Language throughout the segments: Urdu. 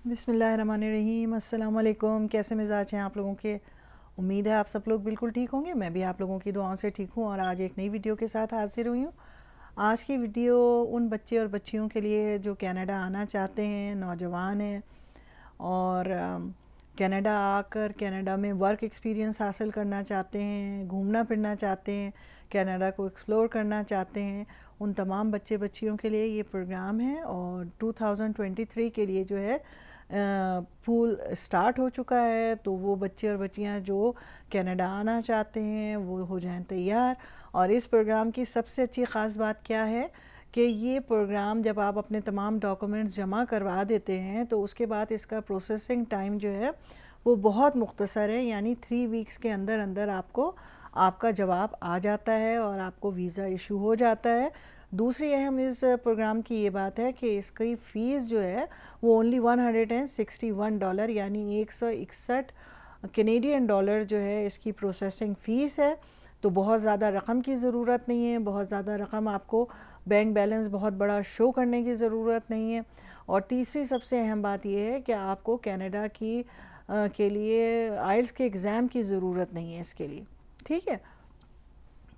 بسم اللہ الرحمن الرحیم۔ السلام علیکم، کیسے مزاج ہیں آپ لوگوں کے؟ امید ہے آپ سب لوگ بالکل ٹھیک ہوں گے، میں بھی آپ لوگوں کی دعاؤں سے ٹھیک ہوں اور آج ایک نئی ویڈیو کے ساتھ حاضر ہوئی ہوں۔ آج کی ویڈیو ان بچے اور بچیوں کے لیے جو کینیڈا آنا چاہتے ہیں، نوجوان ہیں اور کینیڈا آ کر کینیڈا میں ورک ایکسپیرینس حاصل کرنا چاہتے ہیں، گھومنا پھرنا چاہتے ہیں، کینیڈا کو ایکسپلور کرنا چاہتے ہیں، ان تمام بچے بچیوں کے لیے یہ پروگرام ہے۔ اور 2023 کے لیے جو ہے پول سٹارٹ ہو چکا ہے، تو وہ بچے اور بچیاں جو کینیڈا آنا چاہتے ہیں وہ ہو جائیں تیار۔ اور اس پروگرام کی سب سے اچھی خاص بات کیا ہے کہ یہ پروگرام جب آپ اپنے تمام ڈاکومنٹس جمع کروا دیتے ہیں تو اس کے بعد اس کا پروسیسنگ ٹائم جو ہے وہ بہت مختصر ہے، یعنی 3 ویکس کے اندر اندر آپ کو آپ کا جواب آ جاتا ہے اور آپ کو ویزا ایشو ہو جاتا ہے۔ دوسری اہم اس پروگرام کی یہ بات ہے کہ اس کی فیس جو ہے وہ اونلی $161 یعنی 161 کینیڈین ڈالر جو ہے اس کی پروسیسنگ فیس ہے۔ تو بہت زیادہ رقم کی ضرورت نہیں ہے، بہت زیادہ رقم آپ کو بینک بیلنس بہت بڑا شو کرنے کی ضرورت نہیں ہے۔ اور تیسری سب سے اہم بات یہ ہے کہ آپ کو کینیڈا کے لیے آئلٹس کے ایگزام کی ضرورت نہیں ہے اس کے لیے، ٹھیک ہے؟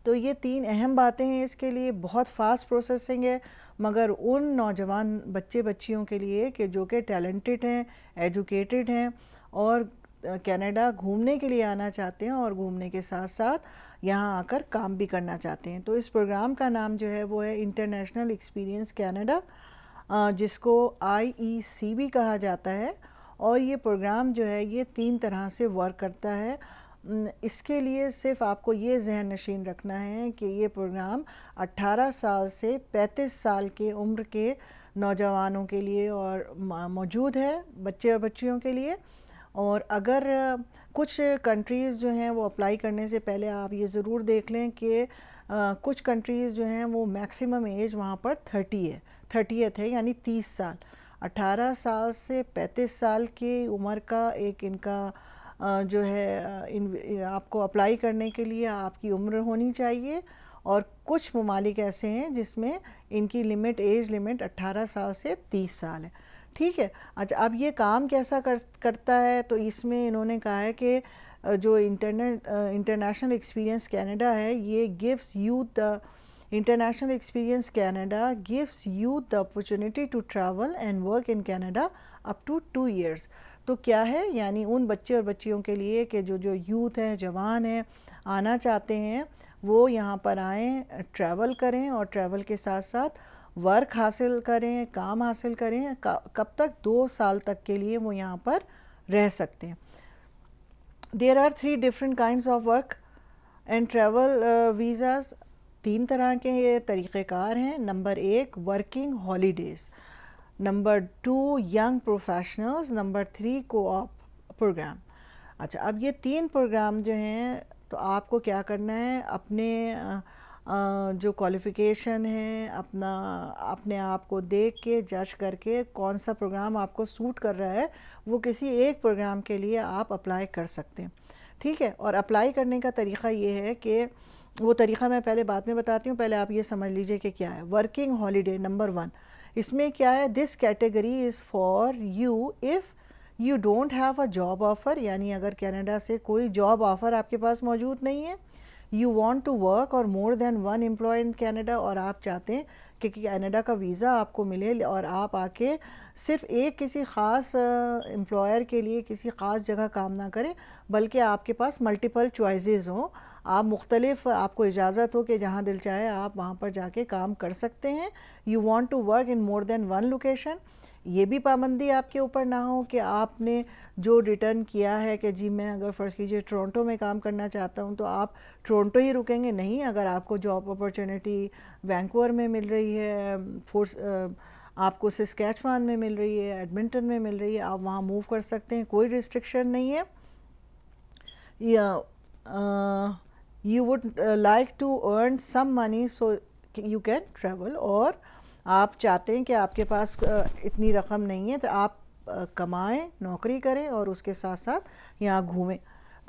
تو یہ 3 اہم باتیں ہیں اس کے لیے، بہت فاسٹ پروسیسنگ ہے، مگر ان نوجوان بچے بچیوں کے لیے کہ جو کہ ٹیلنٹڈ ہیں، ایجوکیٹڈ ہیں اور کینیڈا گھومنے کے لیے آنا چاہتے ہیں اور گھومنے کے ساتھ ساتھ یہاں آ کر کام بھی کرنا چاہتے ہیں۔ تو اس پروگرام کا نام جو ہے وہ ہے انٹرنیشنل ایکسپیرینس کینیڈا، جس کو IEC بھی کہا جاتا ہے۔ اور یہ پروگرام جو ہے یہ 3 طرح سے ورک کرتا ہے۔ اس کے لیے صرف آپ کو یہ ذہن نشین رکھنا ہے کہ یہ پروگرام 18 سال سے 35 سال کے عمر کے نوجوانوں کے لیے اور موجود ہے، بچے اور بچیوں کے لیے۔ اور اگر کچھ کنٹریز جو ہیں وہ اپلائی کرنے سے پہلے آپ یہ ضرور دیکھ لیں کہ کچھ کنٹریز جو ہیں وہ میکسیمم ایج وہاں پر 30 ہے یعنی 30 سال۔ 18 سال سے 35 سال کی عمر کا ایک ان کا جو ہے آپ کو اپلائی کرنے کے لیے آپ کی عمر ہونی چاہیے۔ اور کچھ ممالک ایسے ہیں جس میں ان کی ایج لمٹ 18 سال سے 30 سال ہے، ٹھیک ہے؟ اچھا، اب یہ کام کیسا کرتا ہے؟ تو اس میں انہوں نے کہا ہے کہ جو انٹرنیشنل ایکسپیرینس کینیڈا ہے یہ international experience Canada gives you the opportunity to travel and work in Canada up to 2 years۔ تو کیا ہے؟ یعنی ان بچے اور بچیوں کے لیے کہ جو یوتھ ہیں، جوان ہیں، آنا چاہتے ہیں وہ یہاں پر آئیں، ٹریول کریں اور ٹریول کے ساتھ ساتھ ورک حاصل کریں، کام حاصل کریں۔ کب تک؟ 2 سال تک کے لیے وہ یہاں پر رہ سکتے ہیں۔ There are 3 different kinds of work and travel visas۔ 3 طرح کے یہ طریقہ کار ہیں۔ Number 1 working holidays, number 2 young professionals, number 3 co-op programme. اچھا، اب یہ 3 پروگرام جو ہیں تو آپ کو کیا کرنا ہے؟ اپنے جو کوالیفیکیشن ہے اپنے آپ کو دیکھ کے جج کر کے کون سا پروگرام آپ کو سوٹ کر رہا ہے وہ کسی ایک پروگرام کے لیے آپ اپلائی کر سکتے ہیں، ٹھیک ہے؟ اور اپلائی کرنے کا طریقہ یہ ہے کہ وہ طریقہ میں پہلے بعد میں بتاتی ہوں، پہلے آپ یہ سمجھ لیجئے کہ کیا ہے ورکنگ ہالیڈے۔ نمبر 1 اس میں کیا ہے؟ This category is for you if you don't have a job offer, یعنی اگر کینیڈا سے کوئی جاب آفر آپ کے پاس موجود نہیں ہے، یو وانٹ ٹو ورک اور مور دین 1 امپلائی ان کینیڈا، اور آپ چاہتے ہیں کہ کینیڈا کا ویزا آپ کو ملے اور آپ آ کے صرف ایک کسی خاص امپلائر کے لیے کسی خاص جگہ کام نہ کریں بلکہ آپ کے پاس ملٹیپل چوائسیز ہوں، آپ مختلف، آپ کو اجازت ہو کہ جہاں دل چاہے آپ وہاں پر جا کے کام کر سکتے ہیں۔ You want to work in more than 1 location. یہ بھی پابندی آپ کے اوپر نہ ہو کہ آپ نے جو ریٹرن کیا ہے کہ جی میں اگر فرض کیجئے ٹورنٹو میں کام کرنا چاہتا ہوں تو آپ ٹورنٹو ہی رکیں گے، نہیں۔ اگر آپ کو جاب اپرچونٹی وینکوور میں مل رہی ہے، آپ کو سسکیچوان میں مل رہی ہے، ایڈمنٹن میں مل رہی ہے، آپ وہاں موو کر سکتے ہیں، کوئی ریسٹرکشن نہیں ہے۔ You would like to earn some money so you can travel, اور آپ چاہتے ہیں کہ آپ کے پاس اتنی رقم نہیں ہے تو آپ کمائیں، نوکری کریں اور اس کے ساتھ ساتھ یہاں گھومیں۔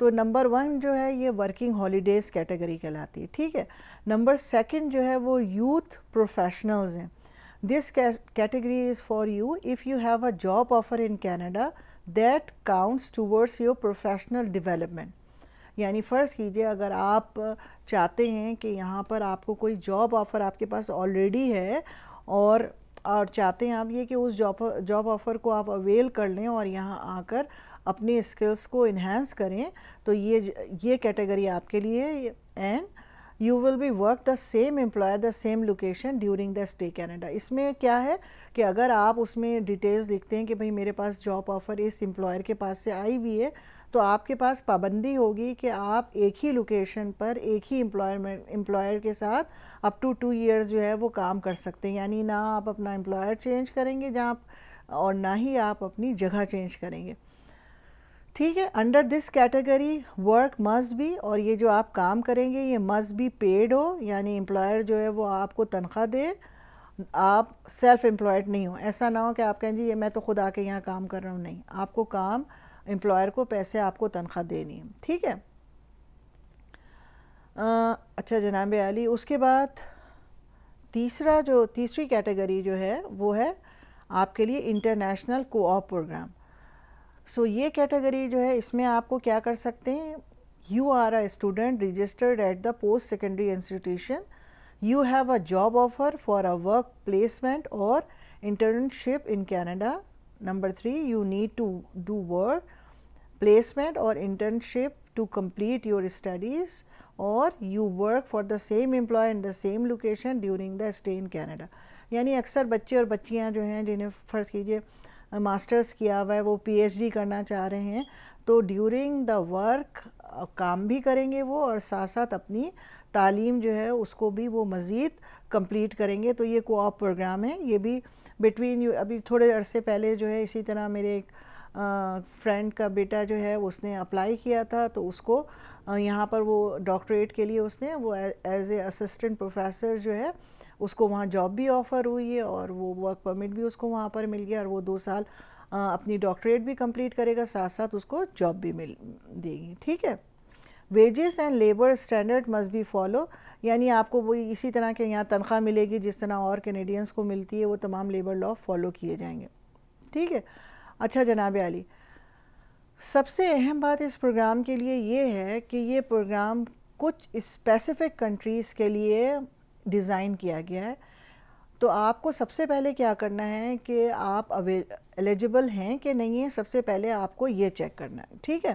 تو نمبر 1 جو ہے یہ ورکنگ ہالیڈیز کیٹیگری کہلاتی ہے، ٹھیک ہے؟ نمبر 2 جو ہے وہ یوتھ پروفیشنلز ہیں۔ This category is for you if you have a job offer in Canada that counts towards your professional development. یعنی فرض کیجئے اگر آپ چاہتے ہیں کہ یہاں پر آپ کو کوئی جاب آفر آپ کے پاس آلریڈی ہے اور چاہتے ہیں آپ یہ کہ اس جاب آفر کو آپ اویل کر لیں اور یہاں آ کر اپنی اسکلس کو انہینس کریں، تو یہ کیٹیگری آپ کے لیے ہے. And you will be work the same employer the same location during the stay Canada. اس میں کیا ہے کہ اگر آپ اس میں ڈیٹیلز لکھتے ہیں کہ بھئی میرے پاس جاب آفر اس امپلائر کے پاس سے آئی ہوئی ہے، تو آپ کے پاس پابندی ہوگی کہ آپ ایک ہی لوکیشن پر ایک ہی امپلائر کے ساتھ اپ ٹو 2 ایئرز جو ہے وہ کام کر سکتے ہیں. یعنی نہ آپ اپنا امپلائر چینج کریں گے جہاں اور نہ ہی آپ اپنی جگہ چینج کریں گے. ٹھیک ہے. Under this category work must be, اور یہ جو آپ کام کریں گے یہ مسٹ بی پیڈ ہو، یعنی امپلائر جو ہے وہ آپ کو تنخواہ دے، آپ سیلف امپلائڈ نہیں ہو. ایسا نہ ہو کہ آپ کہیں جی یہ میں تو خود آ کے یہاں کام کر رہا ہوں. نہیں، آپ کو کام امپلائر کو پیسے آپ کو تنخواہ دینی ہے. ٹھیک ہے. اچھا جناب عالی، اس کے بعد تیسری کیٹیگری جو ہے وہ ہے آپ کے لیے انٹرنیشنل کو آپ پروگرام. سو یہ کیٹیگری جو ہے اس میں آپ کو کیا کر سکتے ہیں، you are a student registered at the post secondary institution, you have a job offer for a work placement or internship in Canada. Number 3 you need to do work placement or internship to complete your studies, اور you work for the same employer in the same location during the stay in Canada. یعنی اکثر بچے اور بچیاں جو ہیں جنہیں فرض کیجئے ماسٹرز کیا ہوا ہے، وہ پی ایچ ڈی کرنا چاہ رہے ہیں، تو ڈیورنگ دا ورک کام بھی کریں گے وہ، اور ساتھ ساتھ اپنی تعلیم جو ہے اس کو بھی وہ مزید کمپلیٹ کریں گے. تو یہ کو آپ پروگرام ہے. یہ بھی بٹوین ابھی تھوڑے عرصے پہلے جو ہے اسی طرح میرے ایک فرینڈ کا بیٹا جو ہے اس نے اپلائی کیا تھا، تو اس کو یہاں پر وہ ڈاکٹریٹ کے لیے اس نے وہ ایز اے اسسٹنٹ پروفیسر جو ہے اس کو وہاں جاب بھی آفر ہوئی ہے، اور وہ ورک پرمٹ بھی اس کو وہاں پر مل گیا، اور وہ 2 سال اپنی ڈاکٹریٹ بھی کمپلیٹ کرے گا، ساتھ ساتھ اس کو جاب بھی مل دے گی. ٹھیک ہے. Wages and labour standard must be follow, یعنی آپ کو وہ اسی طرح کے یہاں تنخواہ ملے گی جس طرح اور کینیڈینس کو ملتی ہے، وہ تمام لیبر لا فالو کیے جائیں گے. ٹھیک ہے. اچھا جناب عالی، سب سے اہم بات اس پروگرام کے لیے یہ ہے کہ یہ پروگرام کچھ اسپیسیفک کنٹریز کے لیے ڈیزائن کیا گیا ہے. تو آپ کو سب سے پہلے کیا کرنا ہے کہ آپ ایلیجبل ہیں کہ نہیں ہیں، سب سے پہلے آپ کو یہ چیک کرنا ہے. ٹھیک ہے.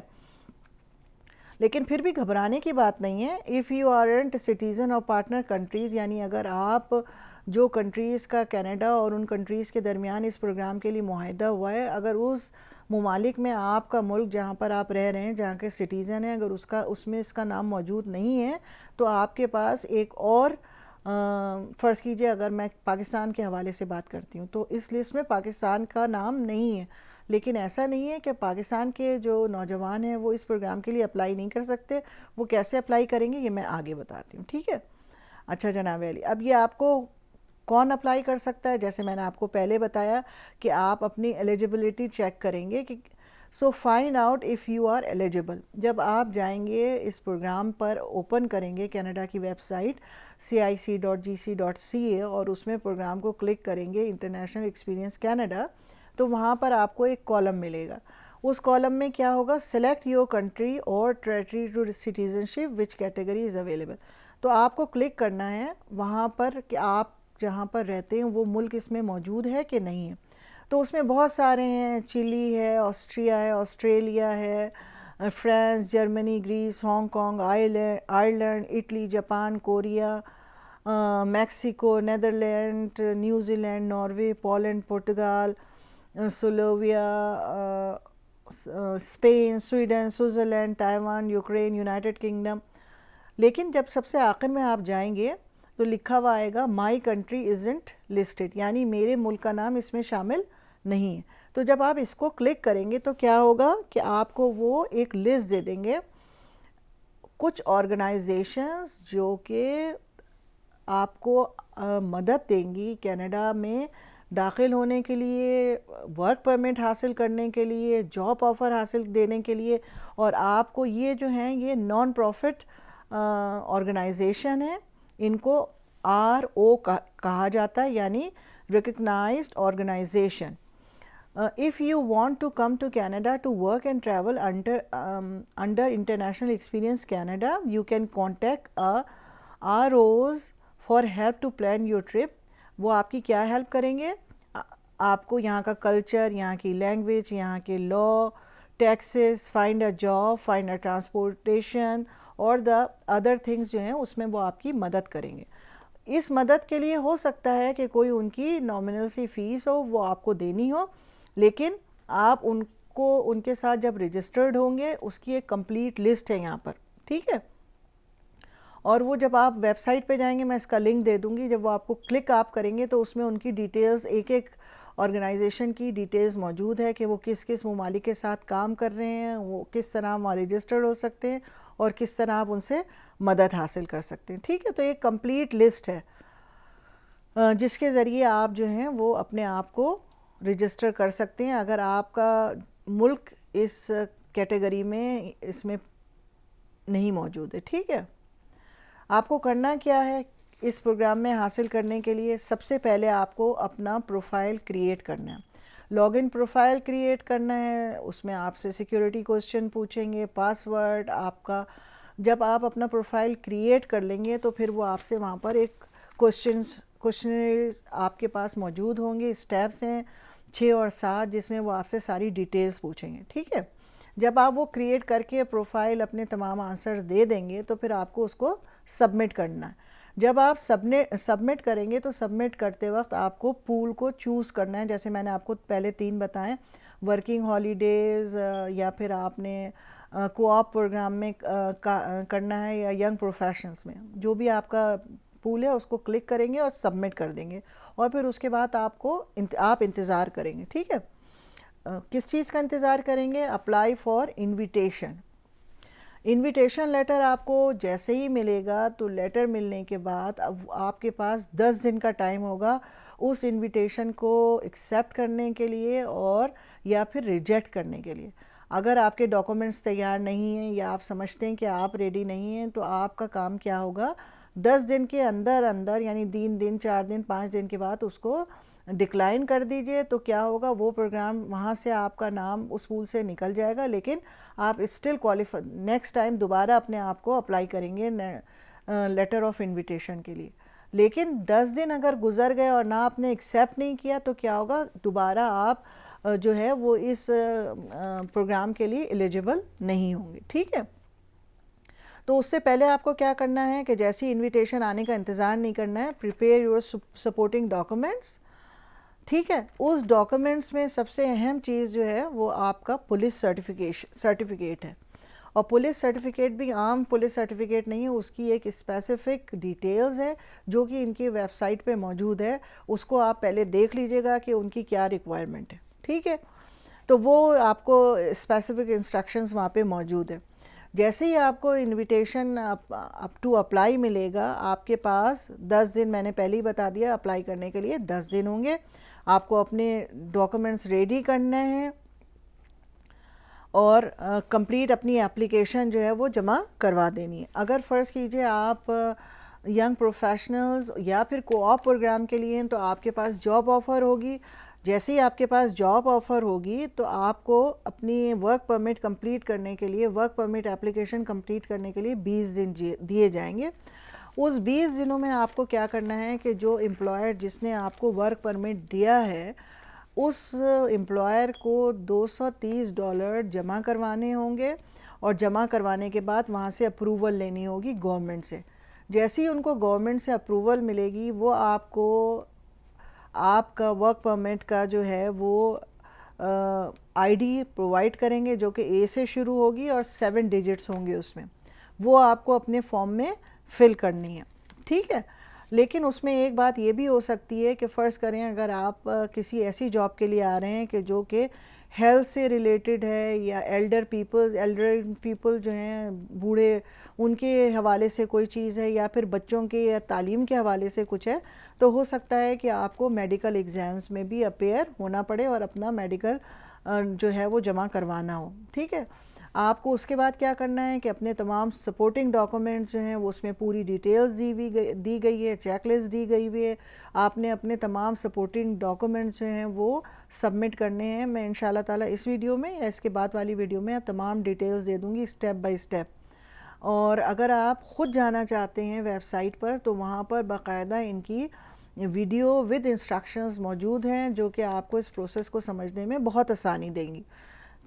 لیکن پھر بھی گھبرانے کی بات نہیں ہے. اف یو آرنٹ سٹیزن اور پارٹنر کنٹریز، یعنی اگر آپ جو کنٹریز کا کینیڈا اور ان کنٹریز کے درمیان اس پروگرام کے لیے معاہدہ ہوا ہے، اگر اس ممالک میں آپ کا ملک جہاں پر آپ رہ رہے ہیں جہاں کے سٹیزن ہیں، اگر اس میں اس کا نام موجود نہیں ہے، تو آپ کے پاس ایک اور فرض کیجئے اگر میں پاکستان کے حوالے سے بات کرتی ہوں تو اس لسٹ میں پاکستان کا نام نہیں ہے. لیکن ایسا نہیں ہے کہ پاکستان کے جو نوجوان ہیں وہ اس پروگرام کے لیے اپلائی نہیں کر سکتے. وہ کیسے اپلائی کریں گے یہ میں آگے بتاتی ہوں. ٹھیک ہے. اچھا جناب علی، اب یہ آپ کو کون اپلائی کر سکتا ہے؟ جیسے میں نے آپ کو پہلے بتایا کہ آپ اپنی ایلیجبلٹی چیک کریں گے کہ so find out if you are eligible. جب آپ جائیں گے اس پروگرام پر، اوپن کریں گے کینیڈا کی ویب سائٹ cic.gc.ca اور اس میں پروگرام کو کلک کریں گے انٹرنیشنل ایکسپیرینس کینیڈا، تو وہاں پر آپ کو ایک کالم ملے گا. اس کالم میں کیا ہوگا؟ Select your country or territory to citizenship which category is available. تو آپ کو کلک کرنا ہے وہاں پر کہ آپ جہاں پر رہتے ہیں وہ ملک اس میں موجود ہے کہ نہیں ہے. تو اس میں بہت سارے ہیں، چلی ہے، آسٹریا ہے، آسٹریلیا ہے، France, Germany, Greece, Hong Kong, Ireland, Italy, Japan, Korea, Mexico, Netherland, New Zealand, Norway, Poland, Portugal, سلوویا، Spain, Sweden, Switzerland, Taiwan, Ukraine, United Kingdom. لیکن جب سب سے آخر میں آپ جائیں گے تو لکھا ہوا آئے گا مائی کنٹری ازنٹ لسٹڈ، یعنی میرے ملک کا نام اس میں شامل نہیں ہے. تو جب آپ اس کو کلک کریں گے تو کیا ہوگا کہ آپ کو وہ ایک لسٹ دے دیں گے کچھ آرگنائزیشنز جو کہ آپ کو مدد دیں گی کینیڈا میں داخل ہونے کے لیے، ورک پرمٹ حاصل کرنے کے لیے، جاب آفر حاصل دینے کے لیے. اور آپ کو یہ جو ہیں یہ نان پروفٹ آرگنائزیشن ہے، ان کو RO کہا جاتا ہے، یعنی recognized organization. If you want to come to Canada to work and travel under International Experience Canada, you can contact ROs for help to plan your trip. وہ آپ کی کیا ہیلپ کریں گے؟ آپ کو یہاں کا کلچر، یہاں کی لینگویج، یہاں کے law, taxes, find a job, find a transportation اور دا ادر تھنگس جو ہیں اس میں وہ آپ کی مدد کریں گے. اس مدد کے لیے ہو سکتا ہے کہ کوئی ان کی نامنل سی فیس ہو وہ آپ کو دینی ہو، لیکن آپ ان کو ان کے ساتھ جب رجسٹرڈ ہوں گے اس کی ایک کمپلیٹ لسٹ ہے یہاں پر، ٹھیک ہے. اور وہ جب آپ ویب سائٹ پہ جائیں گے، میں اس کا لنک دے دوں گی، جب وہ آپ کو کلک آپ کریں گے تو اس میں ان کی ڈیٹیلز، ایک ایک آرگنائزیشن کی ڈیٹیلز موجود ہے کہ وہ کس کس ممالک کے ساتھ کام کر رہے ہیں، وہ کس طرح وہاں رجسٹرڈ ہو سکتے ہیں اور کس طرح آپ ان سے مدد حاصل کر سکتے ہیں، ٹھیک ہے. تو ایک کمپلیٹ لسٹ ہے جس کے ذریعے آپ جو ہیں وہ اپنے آپ کو رجسٹر کر سکتے ہیں اگر آپ کا ملک اس کیٹیگری میں اس میں نہیں موجود ہے، ٹھیک ہے. آپ کو کرنا کیا ہے اس پروگرام میں حاصل کرنے کے لیے؟ سب سے پہلے آپ کو اپنا پروفائل کریٹ کرنا ہے، لاگ ان پروفائل کریٹ کرنا ہے. اس میں آپ سے سیکیورٹی کوسچن پوچھیں گے، پاس ورڈ آپ کا. جب آپ اپنا پروفائل کریٹ کر لیں گے تو پھر وہ آپ سے وہاں پر ایک کوشچنز آپ کے پاس موجود ہوں گے، اسٹیپس ہیں 6 اور 7 جس میں وہ آپ سے ساری ڈیٹیلز پوچھیں گے، ٹھیک ہے. جب آپ وہ کریٹ کر کے پروفائل اپنے تمام آنسرز دے دیں گے تو پھر آپ کو اس کو سبمٹ کرنا ہے. جب آپ سبمٹ کریں گے تو سبمٹ کرتے وقت آپ کو پول کو چوز کرنا ہے، جیسے میں نے آپ کو پہلے 3 بتائیں، ورکنگ ہالیڈیز یا پھر آپ نے کو آپ پروگرام میں کرنا ہے یا ینگ پروفیشنلز میں. جو بھی آپ کا پول ہے اس کو کلک کریں گے اور سبمٹ کر دیں گے اور پھر اس کے بعد آپ انتظار کریں گے، ٹھیک ہے. کس چیز کا انتظار کریں گے؟ Apply for invitation. Invitation letter آپ کو جیسے ہی ملے گا تو لیٹر ملنے کے بعد اب آپ کے پاس 10 دن کا ٹائم ہوگا اس انویٹیشن کو ایکسیپٹ کرنے کے لیے اور یا پھر ریجیکٹ کرنے کے لیے. اگر آپ کے ڈاکومنٹس تیار نہیں ہیں یا آپ سمجھتے ہیں کہ آپ ریڈی نہیں ہیں تو آپ کا کام کیا ہوگا، 10 دن کے اندر یعنی 3 دن 4 دن 5 دن کے بعد اس کو ڈکلائن کر دیجئے. تو کیا ہوگا، وہ پروگرام وہاں سے آپ کا نام اس پول سے نکل جائے گا، لیکن آپ اسٹل کوالیفائی نیکسٹ ٹائم دوبارہ اپنے آپ کو اپلائی کریں گے لیٹر آف انویٹیشن کے لیے. لیکن 10 دن اگر گزر گئے اور نہ آپ نے ایکسیپٹ نہیں کیا تو کیا ہوگا، دوبارہ آپ جو ہے وہ اس پروگرام کے لیے ایلیجیبل نہیں ہوں گے، ٹھیک ہے. تو اس سے پہلے آپ کو کیا کرنا ہے کہ جیسی انویٹیشن آنے کا انتظار نہیں کرنا ہے. پریپیئر یور سپورٹنگ ڈاکومنٹس، ٹھیک ہے. اس ڈاکومنٹس میں سب سے اہم چیز جو ہے وہ آپ کا پولیس سرٹیفکیٹ ہے. اور پولیس سرٹیفکیٹ بھی عام پولیس سرٹیفکیٹ نہیں ہے، اس کی ایک اسپیسیفک ڈیٹیلز ہے جو کہ ان کی ویب سائٹ پہ موجود ہے. اس کو آپ پہلے دیکھ لیجئے گا کہ ان کی کیا ریکوائرمنٹ ہے، ٹھیک ہے. تو وہ آپ کو اسپیسیفک انسٹرکشنز وہاں پہ موجود ہے. جیسے ہی آپ کو انویٹیشن اپ ٹو اپلائی ملے گا، آپ کے پاس 10 دن، میں نے پہلے ہی بتا دیا اپلائی کرنے کے لیے 10 دن ہوں گے. آپ کو اپنے ڈاکومنٹس ریڈی کرنے ہیں اور کمپلیٹ اپنی اپلیکیشن جو ہے وہ جمع کروا دینی ہے. اگر فرض کیجئے آپ ینگ پروفیشنلز یا پھر کو آپ پروگرام کے لیے ہیں تو آپ کے پاس جاب آفر ہوگی. جیسے ہی آپ کے پاس جاب آفر ہوگی تو آپ کو اپنی ورک پرمٹ کمپلیٹ کرنے کے لیے، ورک پرمٹ اپلیکیشن کمپلیٹ کرنے کے لیے 20 دن دیے جائیں گے. اس 20 دنوں میں آپ کو کیا کرنا ہے کہ جو امپلائر جس نے آپ کو ورک پرمٹ دیا ہے اس امپلائر کو $230 جمع کروانے ہوں گے اور جمع کروانے کے بعد وہاں سے اپروول لینی ہوگی گورنمنٹ سے. جیسے ہی ان کو گورنمنٹ سے اپروول ملے گی وہ آپ کو آپ کا ورک پرمٹ کا جو ہے وہ آئی ڈی پرووائڈ کریں گے جو کہ اے سے شروع ہوگی اور 7 ڈیجٹس ہوں گے اس میں. وہ آپ کو اپنے فارم میں فل کرنی ہے، ٹھیک ہے. لیکن اس میں ایک بات یہ بھی ہو سکتی ہے کہ فرض کریں اگر آپ کسی ایسی جاب کے لیے آ رہے ہیں کہ جو کہ ہیلتھ سے ریلیٹڈ ہے یا ایلڈر پیپل جو ہیں بوڑھے، ان کے حوالے سے کوئی چیز ہے یا پھر بچوں کے یا تعلیم کے حوالے سے کچھ ہے، تو ہو سکتا ہے کہ آپ کو میڈیکل ایگزامز میں بھی اپیئر ہونا پڑے اور اپنا میڈیکل جو ہے وہ جمع کروانا ہو، ٹھیک ہے. آپ کو اس کے بعد کیا کرنا ہے کہ اپنے تمام سپورٹنگ ڈاکومنٹس جو ہیں وہ اس میں پوری ڈیٹیلز دی گئی ہے، چیک لسٹ دی گئی ہوئی ہے. آپ نے اپنے تمام سپورٹنگ ڈاکومنٹس جو ہیں وہ سبمٹ کرنے ہیں. میں انشاءاللہ تعالیٰ اس ویڈیو میں یا اس کے بعد والی ویڈیو میں تمام ڈیٹیلز دے دوں گی اسٹیپ بائی اسٹیپ. اور اگر آپ خود جانا چاہتے ہیں ویب سائٹ پر تو وہاں پر باقاعدہ ان کی ویڈیو ود انسٹرکشنز موجود ہیں جو کہ آپ کو اس پروسیس کو سمجھنے میں بہت آسانی دیں گی.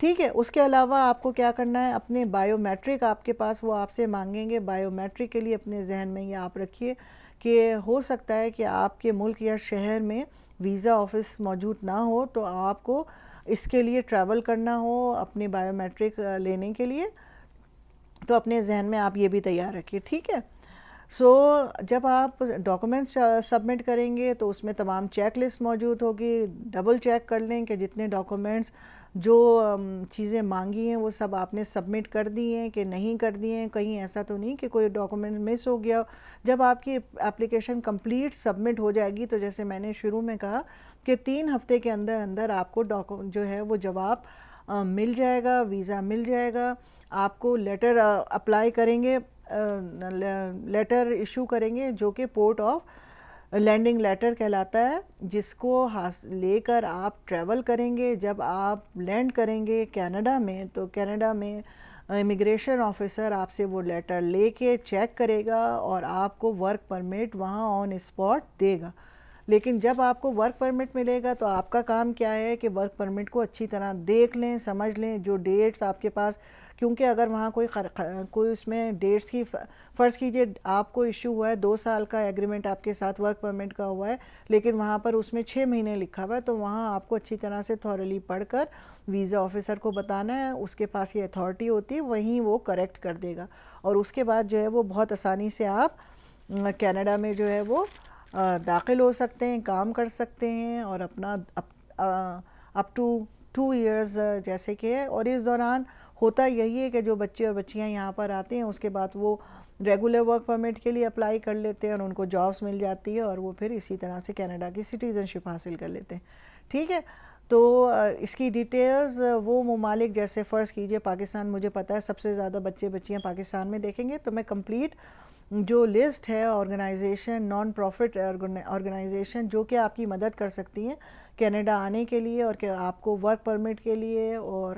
ٹھیک ہے. اس کے علاوہ آپ کو کیا کرنا ہے، اپنے بائیو میٹرک آپ کے پاس وہ آپ سے مانگیں گے. بائیو میٹرک کے لیے اپنے ذہن میں یہ آپ رکھیے کہ ہو سکتا ہے کہ آپ کے ملک یا شہر میں ویزا آفس موجود نہ ہو تو آپ کو اس کے لیے ٹریول کرنا ہو اپنے بائیو میٹرک لینے کے لیے، تو اپنے ذہن میں آپ یہ بھی تیار رکھیے. ٹھیک ہے. جب آپ ڈاکومنٹس سبمٹ کریں گے تو اس میں تمام چیک لسٹ موجود ہوگی. ڈبل چیک کر لیں کہ جتنے ڈاکومنٹس جو چیزیں مانگی ہیں وہ سب آپ نے سبمٹ کر دی ہیں کہ نہیں کر دی ہیں. کہیں ایسا تو نہیں کہ کوئی ڈاکومنٹ مس ہو گیا. جب آپ کی اپلیکیشن کمپلیٹ سبمٹ ہو جائے گی تو جیسے میں نے شروع میں کہا کہ 3 ہفتے کے اندر اندر آپ کو جو ہے وہ جواب مل جائے گا، ویزا مل جائے گا. آپ کو لیٹر اپلائی کریں گے، لیٹر ایشو کریں گے جو کہ پورٹ آف لینڈنگ لیٹر کہلاتا ہے، جس کو لے کر آپ ٹریول کریں گے. جب آپ لینڈ کریں گے کینیڈا میں تو کینیڈا میں امیگریشن آفیسر آپ سے وہ لیٹر لے کے چیک کرے گا اور آپ کو ورک پرمٹ وہاں آن اسپاٹ دے گا. لیکن جب آپ کو ورک پرمٹ ملے گا تو آپ کا کام کیا ہے کہ ورک پرمٹ کو اچھی طرح دیکھ لیں، سمجھ لیں جو ڈیٹس آپ کے پاس، کیونکہ اگر وہاں کوئی اس میں ڈیٹس کی، فرض کیجئے آپ کو ایشو ہوا ہے 2 سال کا ایگریمنٹ آپ کے ساتھ ورک پرمٹ کا ہوا ہے لیکن وہاں پر اس میں 6 مہینے لکھا ہوا ہے، تو وہاں آپ کو اچھی طرح سے تھورلی پڑھ کر ویزا آفیسر کو بتانا ہے. اس کے پاس یہ اتھارٹی ہوتی ہے، وہیں وہ کریکٹ کر دے گا اور اس کے بعد جو ہے وہ بہت آسانی سے آپ کینیڈا میں جو ہے وہ داخل ہو سکتے ہیں، کام کر سکتے ہیں اور اپنا اپ ٹو 2 ایئرز جیسے کہ ہے. اور اس دوران ہوتا یہی ہے کہ جو بچے اور بچیاں یہاں پر آتے ہیں اس کے بعد وہ ریگولر ورک پرمٹ کے لیے اپلائی کر لیتے ہیں اور ان کو جابس مل جاتی ہے اور وہ پھر اسی طرح سے کینیڈا کی سٹیزن شپ حاصل کر لیتے ہیں. ٹھیک ہے. تو اس کی ڈیٹیلز وہ ممالک جیسے فرض کیجئے پاکستان، مجھے پتہ ہے سب سے زیادہ بچے بچیاں پاکستان میں دیکھیں گے، تو میں کمپلیٹ جو لسٹ ہے آرگنائزیشن، نان پروفٹ آرگنائزیشن جو کہ آپ کی مدد کر سکتی ہیں کینیڈا آنے کے لیے اور کہ آپ کو ورک پرمٹ کے لیے اور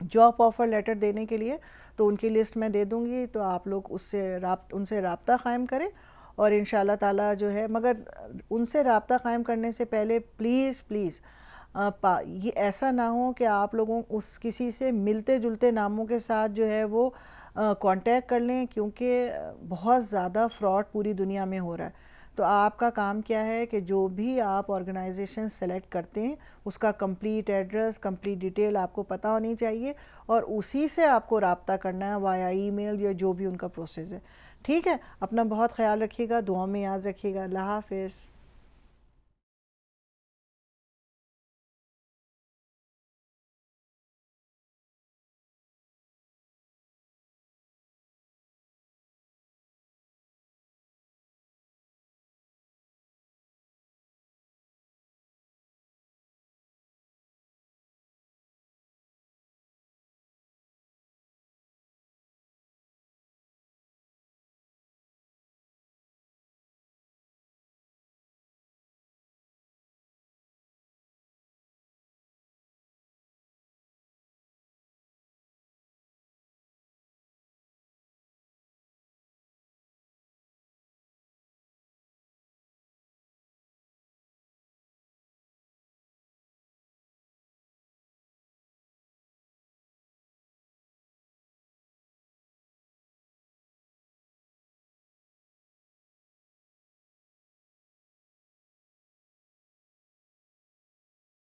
جاب آفر لیٹر دینے کے لیے، تو ان کی لسٹ میں دے دوں گی. تو آپ لوگ ان سے رابطہ قائم کریں اور انشاءاللہ تعالیٰ جو ہے، مگر ان سے رابطہ قائم کرنے سے پہلے پلیز یہ ایسا نہ ہو کہ آپ لوگوں کسی سے ملتے جلتے ناموں کے ساتھ جو ہے وہ کانٹیکٹ کر لیں، کیونکہ بہت زیادہ فراڈ پوری دنیا میں ہو رہا ہے. تو آپ کا کام کیا ہے کہ جو بھی آپ آرگنائزیشن سلیکٹ کرتے ہیں اس کا کمپلیٹ ایڈریس، کمپلیٹ ڈیٹیل آپ کو پتہ ہونی چاہیے اور اسی سے آپ کو رابطہ کرنا ہے وایا ای میل یا جو بھی ان کا پروسیس ہے. ٹھیک ہے. اپنا بہت خیال رکھیے گا، دعاؤں میں یاد رکھیے گا. اللہ حافظ.